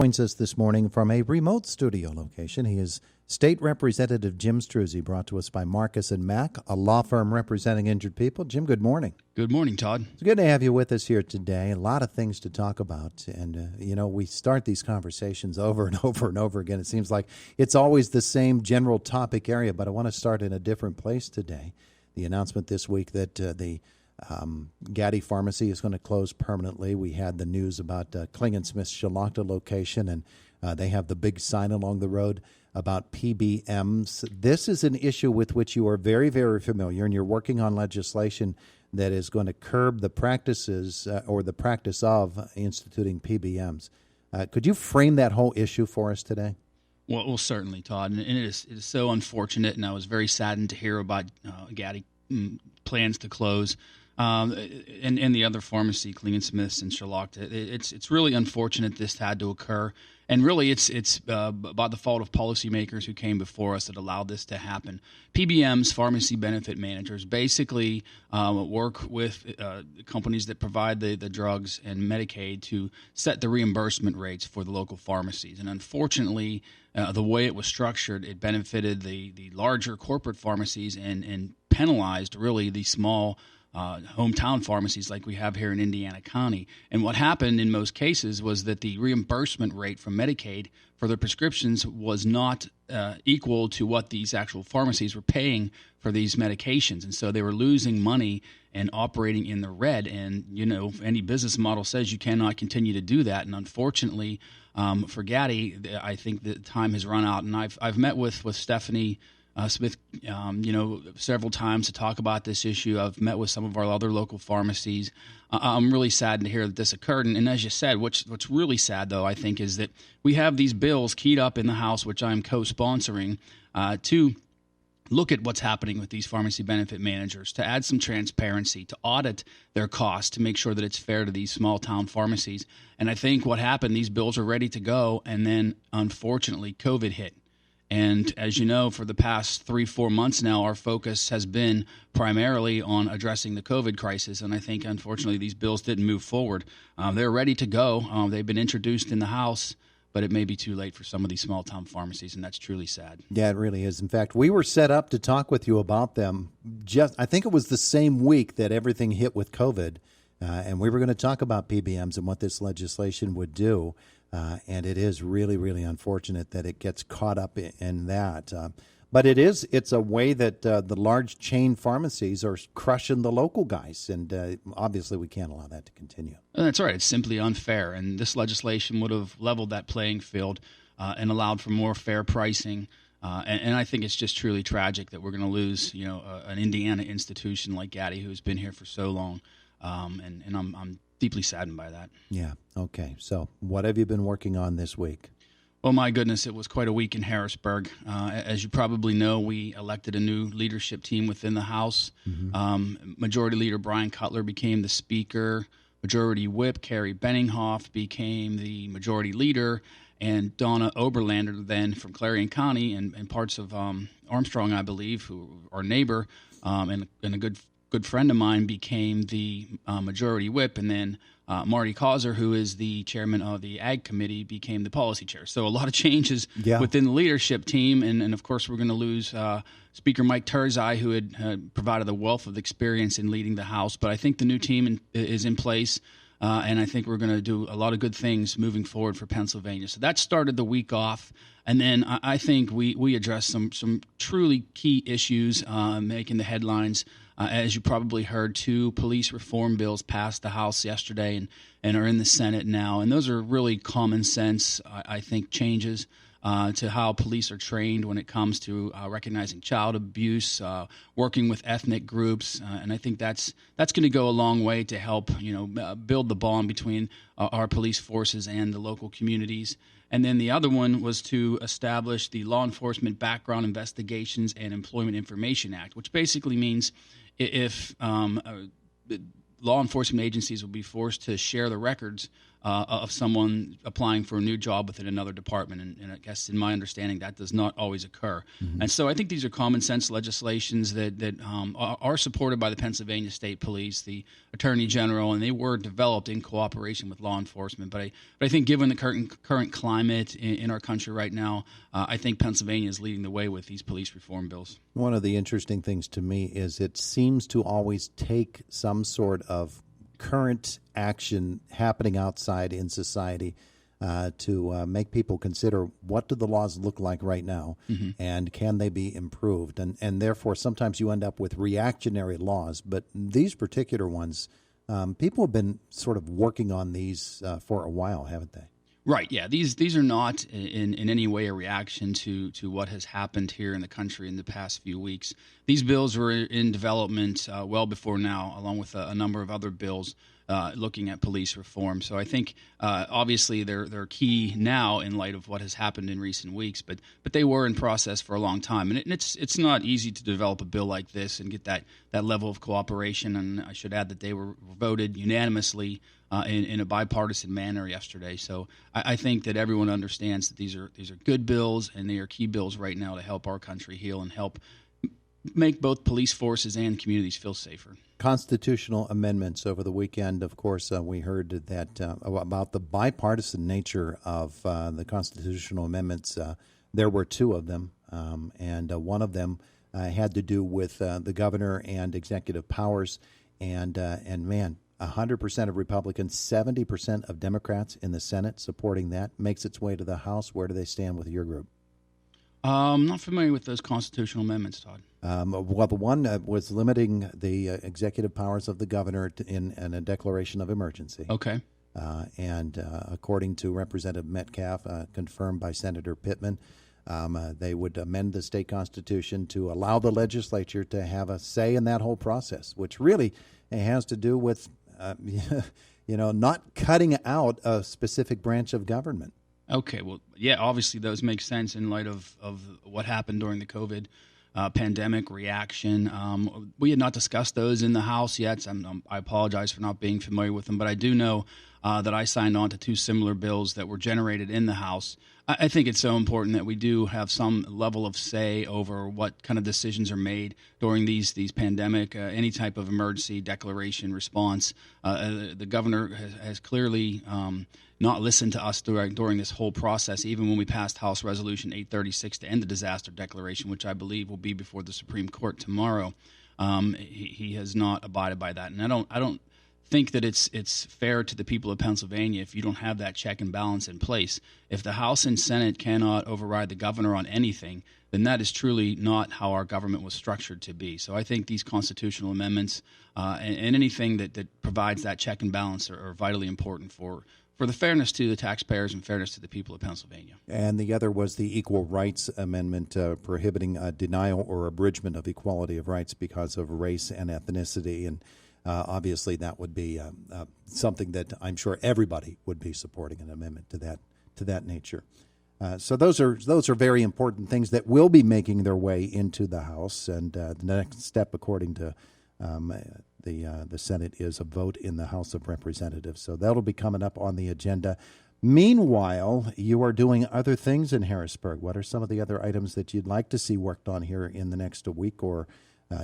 Joins us this morning from a remote studio location. He is State Representative Jim Struzzi, brought to us by Marcus & Mack, a law firm representing injured people. Jim, good morning. Good morning, Todd. It's good to have you with us here today. A lot of things to talk about. And, we start these conversations over and over and over again. It seems like it's always the same general topic area, but I want to start in a different place today. The announcement this week that the Gaddy Pharmacy is going to close permanently. We had the news about Klingensmith's Shalakta location, and they have the big sign along the road about PBMs. This is an issue with which you are very, very familiar, and you're working on legislation that is going to curb the practices or the practice of instituting PBMs. Could you frame that whole issue for us today? Well, certainly, Todd. And it is so unfortunate, and I was very saddened to hear about Gaddy plans to close. And the other pharmacy, Klingensmith's and Shalakta. It's really unfortunate this had to occur, and really it's by the fault of policymakers who came before us that allowed this to happen. PBMs, pharmacy benefit managers, basically work with companies that provide the drugs and Medicaid to set the reimbursement rates for the local pharmacies. And unfortunately, the way it was structured, it benefited the larger corporate pharmacies and penalized really the small hometown pharmacies like we have here in Indiana County. And what happened in most cases was that the reimbursement rate from Medicaid for their prescriptions was not equal to what these actual pharmacies were paying for these medications. And so they were losing money and operating in the red. And, any business model says you cannot continue to do that. And unfortunately, for Gaddy, I think the time has run out. And I've met with Stephanie Smith, several times to talk about this issue. I've met with some of our other local pharmacies. I'm really saddened to hear that this occurred. And as you said, what's really sad, though, I think, is that we have these bills keyed up in the House, which I'm co-sponsoring, to look at what's happening with these pharmacy benefit managers, to add some transparency, to audit their costs, to make sure that it's fair to these small-town pharmacies. And I think what happened, these bills are ready to go, and then, unfortunately, COVID hit. And as you know, for the past 3-4 months now, our focus has been primarily on addressing the COVID crisis. And I think, unfortunately, these bills didn't move forward. They're ready to go. They've been introduced in the House, but it may be too late for some of these small-town pharmacies, and that's truly sad. Yeah, it really is. In fact, we were set up to talk with you about them. I think it was the same week that everything hit with COVID, and we were going to talk about PBMs and what this legislation would do. And it is really, really unfortunate that it gets caught up in that. But it's a way that the large chain pharmacies are crushing the local guys. And obviously we can't allow that to continue. That's right. It's simply unfair. And this legislation would have leveled that playing field and allowed for more fair pricing. And I think it's just truly tragic that we're going to lose, an Indiana institution like Gaddy, who's been here for so long. And I'm deeply saddened by that. Yeah. Okay. So what have you been working on this week? Well, my goodness, it was quite a week in Harrisburg. As you probably know, we elected a new leadership team within the House. Mm-hmm. Majority Leader Brian Cutler became the Speaker. Majority Whip Carrie Benninghoff became the Majority Leader. And Donna Oberlander, then from Clarion County and parts of Armstrong, I believe, who our neighbor and a good friend of mine, became the Majority Whip. And then Marty Causer, who is the chairman of the Ag Committee, became the policy chair. So a lot of changes within the leadership team. And of course, we're going to lose Speaker Mike Turzai, who had provided a wealth of experience in leading the House. But I think the new team is in place. And I think we're going to do a lot of good things moving forward for Pennsylvania. So that started the week off. And then I think we addressed some truly key issues making the headlines. As you probably heard, 2 police reform bills passed the House yesterday and are in the Senate now. And those are really common sense, I think, changes to how police are trained when it comes to recognizing child abuse, working with ethnic groups. And I think that's going to go a long way to help build the bond between our police forces and the local communities. And then the other one was to establish the Law Enforcement Background Investigations and Employment Information Act, which basically means if law enforcement agencies will be forced to share the records of someone applying for a new job within another department. And I guess in my understanding, that does not always occur. Mm-hmm. And so I think these are common sense legislations that are supported by the Pennsylvania State Police, the Attorney General, and they were developed in cooperation with law enforcement. But I think given the current climate in our country right now, I think Pennsylvania is leading the way with these police reform bills. One of the interesting things to me is it seems to always take some sort of current action happening outside in society to make people consider what do the laws look like right now, mm-hmm. and can they be improved? And therefore, sometimes you end up with reactionary laws. But these particular ones, people have been sort of working on these for a while, haven't they? Right. Yeah. These are not in any way a reaction to what has happened here in the country in the past few weeks. These bills were in development well before now, along with a number of other bills looking at police reform. So I think obviously they're key now in light of what has happened in recent weeks, but they were in process for a long time. And it's not easy to develop a bill like this and get that level of cooperation. And I should add that they were voted unanimously in a bipartisan manner yesterday. So I think that everyone understands that these are good bills, and they are key bills right now to help our country heal and help make both police forces and communities feel safer. Constitutional amendments over the weekend. Of course, we heard that about the bipartisan nature of the constitutional amendments. There were two of them, and one of them had to do with the governor and executive powers. And man, 100% of Republicans, 70% of Democrats in the Senate supporting that. Makes its way to the House. Where do they stand with your group? I'm not familiar with those constitutional amendments, Todd. Well, the one was limiting the executive powers of the governor in a declaration of emergency. Okay. And according to Representative Metcalf, confirmed by Senator Pittman, they would amend the state constitution to allow the legislature to have a say in that whole process, which really has to do with not cutting out a specific branch of government. Okay, well, yeah, obviously those make sense in light of what happened during the COVID pandemic reaction. We had not discussed those in the House yet. I apologize for not being familiar with them, but I do know that I signed on to two similar bills that were generated in the House. I think it's so important that we do have some level of say over what kind of decisions are made during these pandemic, any type of emergency declaration response. The governor has clearly not listened to us during this whole process, even when we passed House Resolution 836 to end the disaster declaration, which I believe will be before the Supreme Court tomorrow. He has not abided by that, and I don't think that it's fair to the people of Pennsylvania if you don't have that check and balance in place. If the House and Senate cannot override the governor on anything, then that is truly not how our government was structured to be. So I think these constitutional amendments and anything that provides that check and balance are vitally important for the fairness to the taxpayers and fairness to the people of Pennsylvania. And the other was the Equal Rights Amendment prohibiting denial or abridgment of equality of rights because of race and ethnicity. And obviously, that would be something that I'm sure everybody would be supporting, an amendment to that nature. So those are very important things that will be making their way into the House. And the next step, according to the Senate, is a vote in the House of Representatives. So that'll be coming up on the agenda. Meanwhile, you are doing other things in Harrisburg. What are some of the other items that you'd like to see worked on here in the next week or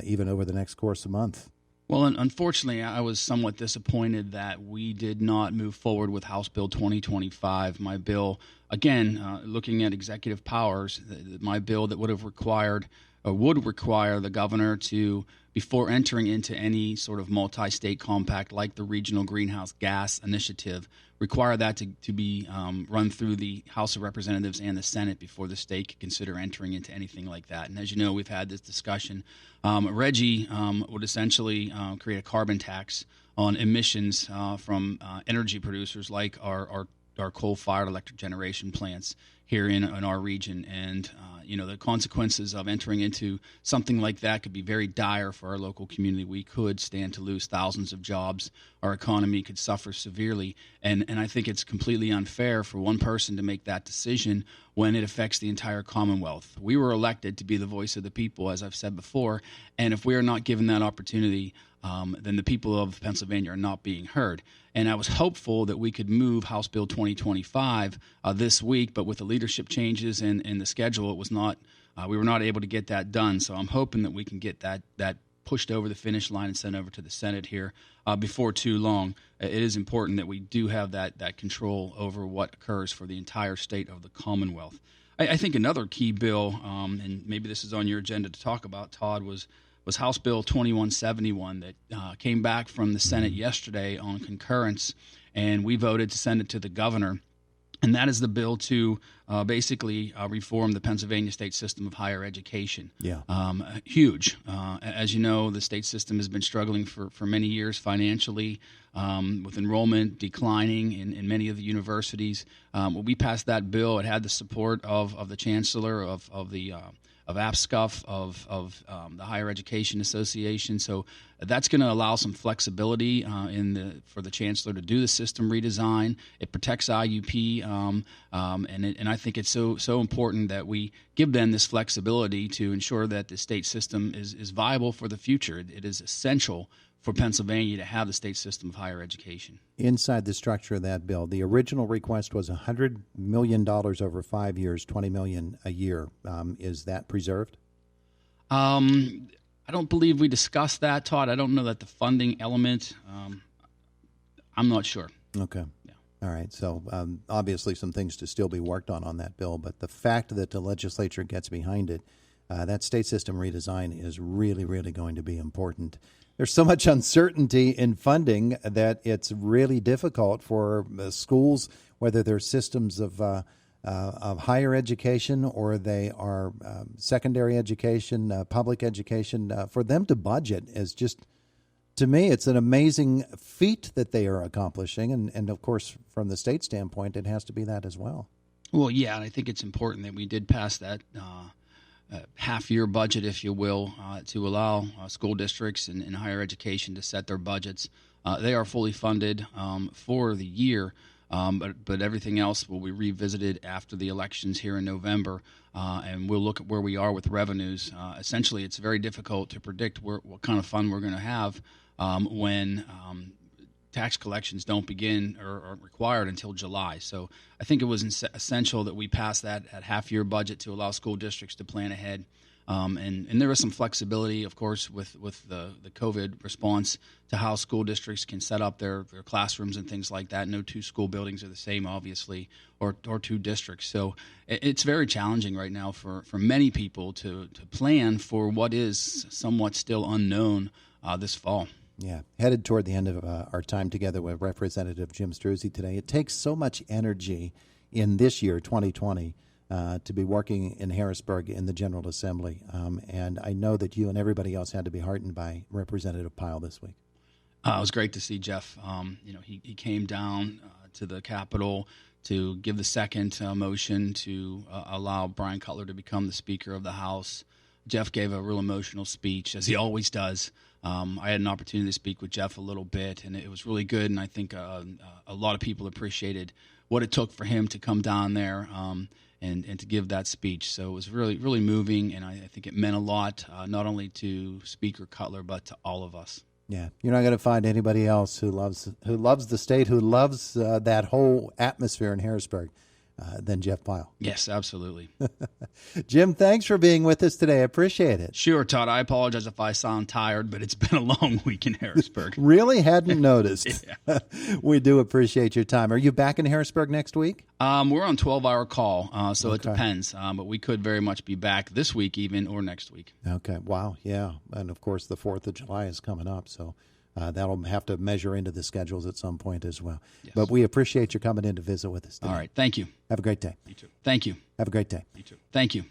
even over the next course of month? Well, unfortunately, I was somewhat disappointed that we did not move forward with House Bill 2025. My bill, again, looking at executive powers, my bill that would require the governor to, before entering into any sort of multi-state compact like the Regional Greenhouse Gas Initiative, require that to be run through the House of Representatives and the Senate before the state could consider entering into anything like that. And as you know, we've had this discussion. Reggie would essentially create a carbon tax on emissions from energy producers like our coal-fired electric generation plants here in our region. And, the consequences of entering into something like that could be very dire for our local community. We could stand to lose thousands of jobs. Our economy could suffer severely. And I think it's completely unfair for one person to make that decision when it affects the entire Commonwealth. We were elected to be the voice of the people, as I've said before. And if we are not given that opportunity, then the people of Pennsylvania are not being heard. And I was hopeful that we could move House Bill 2025 this week, but with the leadership changes and the schedule, it was not. We were not able to get that done. So I'm hoping that we can get that pushed over the finish line and sent over to the Senate here before too long. It is important that we do have that control over what occurs for the entire state of the Commonwealth. I think another key bill, and maybe this is on your agenda to talk about, Todd, was House Bill 2171 that came back from the Senate yesterday on concurrence, and we voted to send it to the governor. And that is the bill to basically reform the Pennsylvania state system of higher education. Yeah. Huge. As you know, the state system has been struggling for many years financially, with enrollment declining in many of the universities. When we passed that bill, it had the support of the chancellor, of APSCUF, of the Higher Education Association. So that's going to allow some flexibility for the chancellor to do the system redesign. It protects IUP, and I think it's so important that we give them this flexibility to ensure that the state system is viable for the future. It is essential for Pennsylvania to have the state system of higher education. Inside the structure of that bill, the original request was $100 million over 5 years, $20 million a year. Is that preserved? I don't believe we discussed that, Todd. I don't know that the funding element. I'm not sure. Okay. Yeah. All right. So obviously some things to still be worked on that bill, but the fact that the legislature gets behind it, that state system redesign is really, really going to be important. There's so much uncertainty in funding that it's really difficult for schools, whether they're systems of higher education or they are secondary education, public education, for them to budget is just, to me, it's an amazing feat that they are accomplishing. And of course, from the state standpoint, it has to be that as well. Well, yeah, and I think it's important that we did pass that half-year budget, if you will, to allow school districts and higher education to set their budgets. They are fully funded for the year, but everything else will be revisited after the elections here in November, and we'll look at where we are with revenues. Essentially, it's very difficult to predict what kind of fund we're going to have when tax collections don't begin or aren't required until July. So I think it was essential that we pass that at half-year budget to allow school districts to plan ahead. And there is some flexibility, of course, with the COVID response to how school districts can set up their classrooms and things like that. No two school buildings are the same, obviously, or two districts. So it's very challenging right now for many people to plan for what is somewhat still unknown this fall. Yeah, headed toward the end of our time together with Representative Jim Struzzi today. It takes so much energy in this year, 2020, to be working in Harrisburg in the General Assembly. And I know that you and everybody else had to be heartened by Representative Pyle this week. It was great to see Jeff. He came down to the Capitol to give the second motion to allow Brian Cutler to become the Speaker of the House. Jeff gave a real emotional speech, as he always does. I had an opportunity to speak with Jeff a little bit, and it was really good, and I think a lot of people appreciated what it took for him to come down there and to give that speech. So it was really, really moving, and I think it meant a lot, not only to Speaker Cutler, but to all of us. Yeah, you're not going to find anybody else who loves the state, who loves that whole atmosphere in Harrisburg than Jeff Pyle. Yes, absolutely. Jim, thanks for being with us today. I appreciate it. Sure, Todd. I apologize if I sound tired, but it's been a long week in Harrisburg. Really? Hadn't noticed. Yeah. We do appreciate your time. Are you back in Harrisburg next week? We're on 12-hour call, so It depends. But we could very much be back this week even or next week. Okay. Wow. Yeah. And, of course, the 4th of July is coming up, so that'll have to measure into the schedules at some point as well. Yes. But we appreciate you coming in to visit with us today. All right. Thank you. Have a great day. You too. Thank you. Have a great day. You too. Thank you.